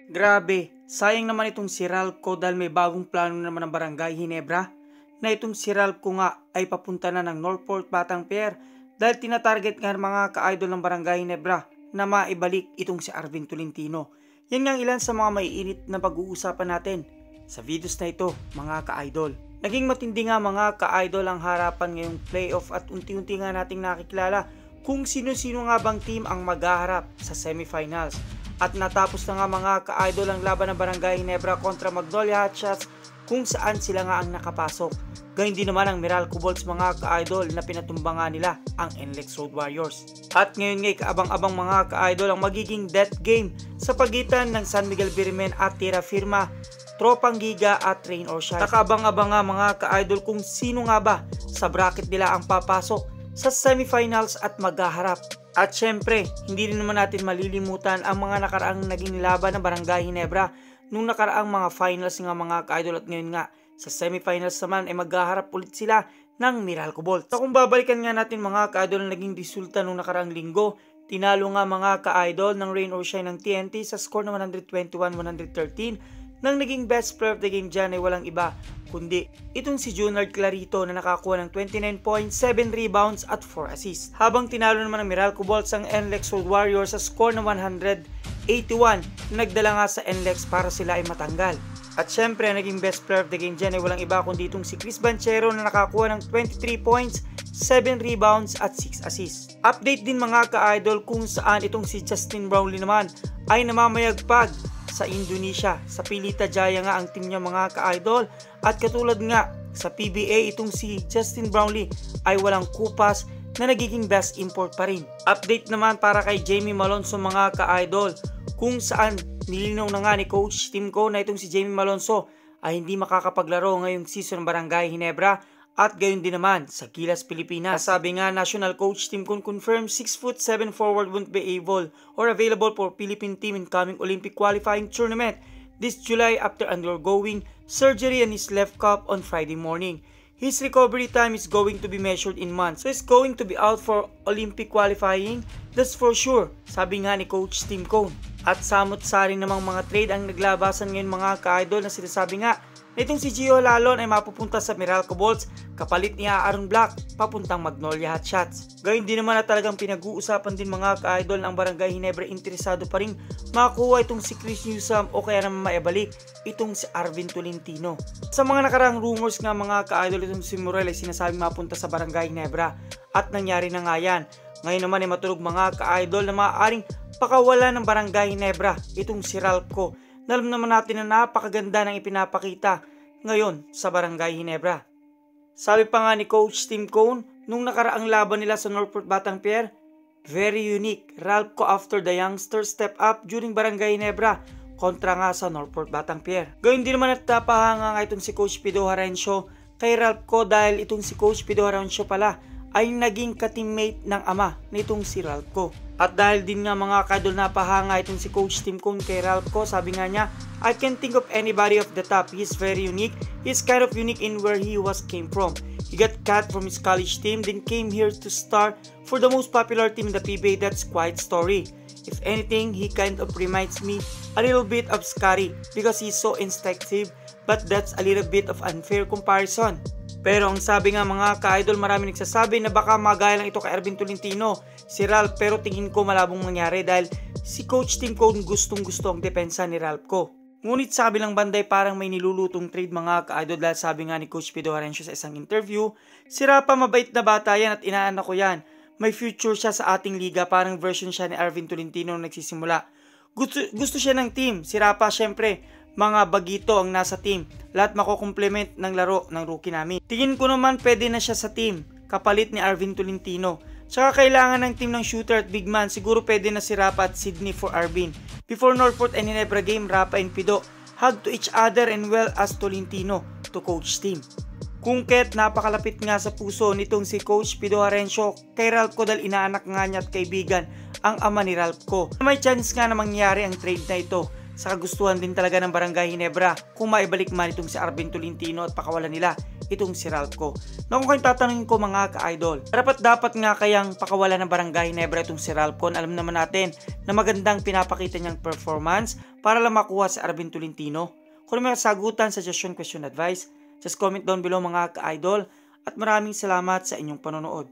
Grabe, sayang naman itong si Ralpco dahil may bagong plano naman ng Barangay Ginebra na itong si Ralpco nga ay papunta na ng Northport Batangas dahil tinatarget nga ng mga ka-idol ng Barangay Ginebra na maibalik itong si Arvin Tolentino. Yan nga ilan sa mga maiinit na pag-uusapan natin sa videos na ito mga ka-idol. Naging matindi nga mga ka-idol ang harapan ngayong playoff at unti-unti nga nating nakikilala kung sino-sino nga bang team ang maghaharap sa semifinals. At natapos na nga mga ka-idol ang laban ng Barangay Ginebra kontra Magnolia Hotshots kung saan sila nga ang nakapasok. Gayun din naman ang Meralco Bolts mga ka-idol na pinatumba nga nila ang NLEX Road Warriors. At ngayon nga kaabang-abang mga ka-idol ang magiging death game sa pagitan ng San Miguel Birimen at Tierra Firma, Tropang Giga at Rain or Shine. Nakaabang-abang nga mga ka-idol kung sino nga ba sa bracket nila ang papasok sa semifinals at maghaharap. At syempre, hindi rin naman natin malilimutan ang mga nakaraang naging laban ng Barangay Ginebra nung nakaraang mga finals nga mga ka-idol at ngayon nga sa semifinals naman ay maghaharap ulit sila ng Meralco Bolts. So kung babalikan nga natin mga ka-idol ang naging resulta nung nakaraang linggo, tinalo nga mga ka-idol ng Rain or Shine ng TNT sa score na 121-113. Nang naging best player of the game dyan ay walang iba kundi itong si Junard Clarito na nakakuha ng 29 points, 7 rebounds at 4 assists. Habang tinalo naman ng Meralco Bolts ang NLEX Road Warriors sa score na 181 na nagdala nga sa NLEX para sila ay matanggal. At syempre naging best player of the game dyan ay walang iba kundi itong si Chris Banchero na nakakuha ng 23 points, 7 rebounds at 6 assists. Update din mga ka-idol kung saan itong si Justin Brownlee naman ay namamayagpag sa Indonesia. Sa Pilita Jaya nga ang team niya mga ka-idol at katulad nga sa PBA itong si Justin Brownlee ay walang kupas na nagiging best import pa rin. Update naman para kay Jamie Malonzo mga ka-idol kung saan nilinaw na nga ni Coach Tim Cone na itong si Jamie Malonzo ay hindi makakapaglaro ngayong season ng Barangay Ginebra at gayon din naman sa Gilas Pilipinas. Sabi nga National Coach Tim Cone confirmed 6'7" forward won't be able or available for Philippine team in coming Olympic qualifying tournament this July after undergoing surgery on his left cup on Friday morning. His recovery time is going to be measured in months, so he's going to be out for Olympic qualifying, that's for sure, sabi nga ni Coach Tim Cone. At samot-sari namang mga trade ang naglabasan ngayon mga ka-idol na sinasabi nga na itong si Gio Lalon ay mapupunta sa Meralco Bolts kapalit ni Aaron Black papuntang Magnolia Hotshots. Gayun din naman na talagang pinag-uusapan din mga ka-idol ng Barangay Ginebra interesado pa rin makuha itong si Chris Newsome o kaya naman maibalik itong si Arvin Tolentino. Sa mga nakaraang rumors nga mga ka-idol itong si Morel ay sinasabing mapunta sa Barangay Ginebra at nangyari na nga yan. Ngayon naman ay matulog mga ka-idol na maaaring pakawala ng Barangay Ginebra itong si Ralpco. Alam naman natin na napakaganda ng ipinapakita ngayon sa Barangay Ginebra. Sabi pa nga ni Coach Tim Cone nung nakaraang laban nila sa Northport Batangas, very unique. Ralpco after the youngsters step up during Barangay Ginebra kontra nga sa Northport Batangas. Gayun din naman at napahanga nga itong si Coach Pido Harencio kay Ralpco dahil itong si Coach Pido Harencio pala ay naging ka-teammate ng ama nitong si Ralpco. At dahil din nga mga kadol napahanga itong si Coach Tim Cone kay Ralpco, sabi nga niya, I can't think of anybody off the top. He's very unique. He's kind of unique in where he came from. He got cut from his college team, then came here to start for the most popular team in the PBA. That's quite story. If anything, he kind of reminds me a little bit of Scotty because he's so instinctive, but that's a little bit of unfair comparison. Pero ang sabi nga mga ka-idol, marami nagsasabi na baka magaya lang ito kay Arvin Tolentino, si Ralph, pero tingin ko malabong mangyari dahil si Coach Tim Cone gustong-gusto ang depensa ni Ralpco. Ngunit sa kabilang banday parang may nilulutong trade mga ka-idol dahil sabi nga ni Coach Pido Harencio sa isang interview, si Rapa mabait na bata yan at inaanak ko yan. May future siya sa ating liga, parang version siya ni Arvin Tolentino nung nagsisimula. Gusto siya ng team, si Rapa syempre, mga bagito ang nasa team. Lahat makukomplement ng laro ng rookie namin. Tingin ko naman pwede na siya sa team, kapalit ni Arvin Tolentino. Tsaka kailangan ng team ng shooter at big man, siguro pwede na si Rapa at Sydney for Arvin. Before Northport and Ginebra game, Rapa and Pido hug to each other and well as Tolentino to Coach Tim. Kung ket napakalapit nga sa puso nitong si Coach Pido Harencio kay Ralpco dahil inaanak nga niya at kaibigan ang ama ni Ralpco. May chance nga na mangyari ang trade na ito. Sa kagustuhan din talaga ng Barangay Ginebra kung maibalik man itong si Arvin Tolentino at pakawalan nila itong si Ralph. Na kung kayong tatanungin ko mga ka-idol, dapat nga kayang pakawala ng Barangay Ginebra itong si Ralph. Alam naman natin na magandang pinapakita niyang performance para lang makuha si Arvin Tolentino. Kung may kasagutan, suggestion, question, advice, just comment down below mga ka-idol at maraming salamat sa inyong panonood.